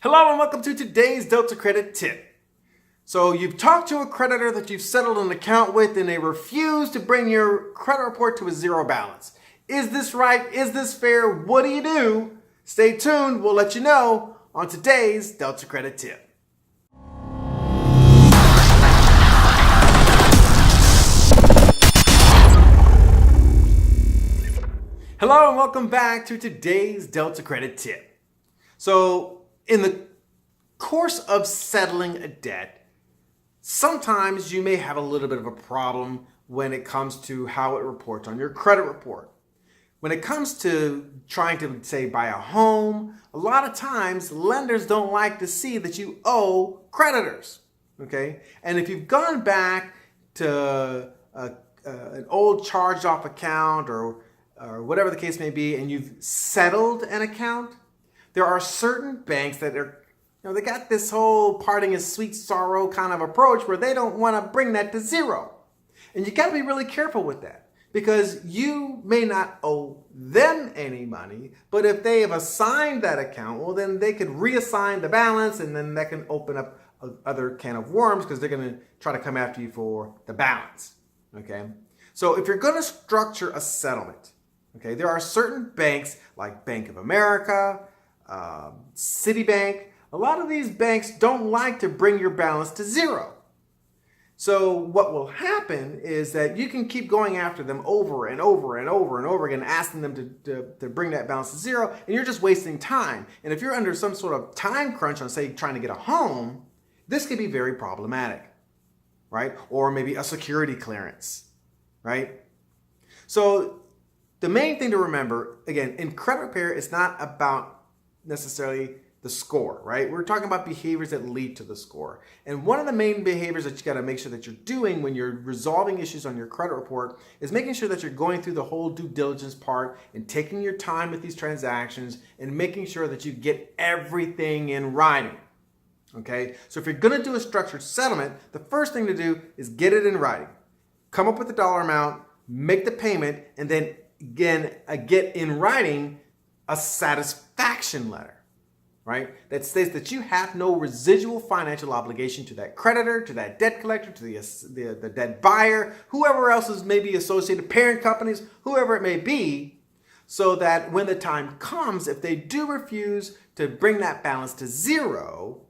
Hello and welcome to today's Delta Credit Tip. So you've talked to a creditor that you've settled an account with and they refuse to bring your credit report to a zero balance. Is this right? Is this fair? What do you do? Stay tuned. We'll let you know on today's Delta Credit Tip. Hello and welcome back to today's Delta Credit Tip. So in the course of settling a debt, sometimes you may have a little bit of a problem when it comes to how it reports on your credit report. When it comes to trying to, say, buy a home, a lot of times lenders don't like to see that you owe creditors, okay? And if you've gone back to an old charged off account or whatever the case may be, and you've settled an account, there are certain banks that are, they got this whole parting is sweet sorrow kind of approach where they don't want to bring that to zero. And you got to be really careful with that because you may not owe them any money, but if they have assigned that account, well, then they could reassign the balance and then that can open up other can of worms because they're going to try to come after you for the balance, okay? So if you're going to structure a settlement, okay, there are certain banks like Bank of America, Citibank. A lot of these banks don't like to bring your balance to zero. So what will happen is that you can keep going after them over and over and over and over again, asking them to bring that balance to zero, and you're just wasting time. And if you're under some sort of time crunch on, say, trying to get a home, this could be very problematic, right? Or maybe a security clearance, right? So the main thing to remember, again, in credit repair, it's not about necessarily the score, right? We're talking about behaviors that lead to the score. And one of the main behaviors that you got to make sure that you're doing when you're resolving issues on your credit report is making sure that you're going through the whole due diligence part and taking your time with these transactions and making sure that you get everything in writing. Okay? So if you're going to do a structured settlement, the first thing to do is get it in writing. Come up with the dollar amount, make the payment, and then again, get in writing a satisfaction letter, right? That states that you have no residual financial obligation to that creditor, to that debt collector, to the debt buyer, whoever else is maybe associated, parent companies, whoever it may be, so that when the time comes, if they do refuse to bring that balance to zero,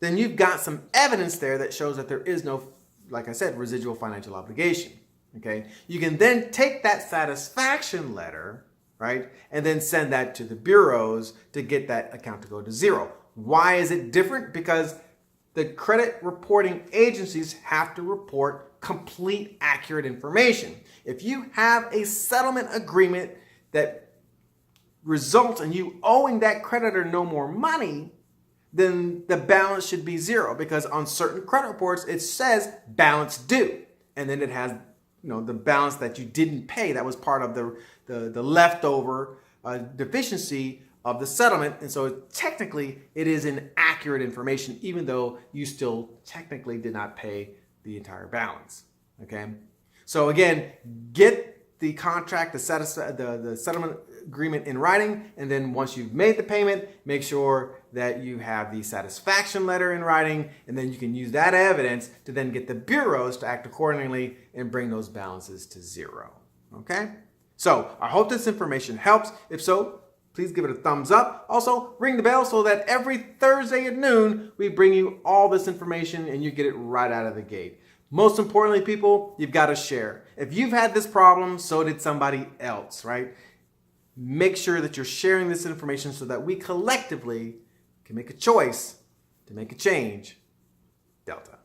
then you've got some evidence there that shows that there is no, like I said, residual financial obligation, okay? You can then take that satisfaction letter, right? And then send that to the bureaus to get that account to go to zero. Why is it different? Because the credit reporting agencies have to report complete, accurate information. If you have a settlement agreement that results in you owing that creditor no more money, then the balance should be zero because on certain credit reports, it says balance due. And then it has the balance that you didn't pay. That was part of the leftover deficiency of the settlement. And so technically it is inaccurate information, even though you still technically did not pay the entire balance. Okay. So again, get the contract, the settlement agreement in writing. And then once you've made the payment, make sure that you have the satisfaction letter in writing. And then you can use that evidence to then get the bureaus to act accordingly and bring those balances to zero. Okay? So I hope this information helps. If so, please give it a thumbs up. Also, ring the bell so that every Thursday at noon, we bring you all this information and you get it right out of the gate. Most importantly, people, you've got to share. If you've had this problem, so did somebody else, right? Make sure that you're sharing this information so that we collectively can make a choice to make a change. Delta.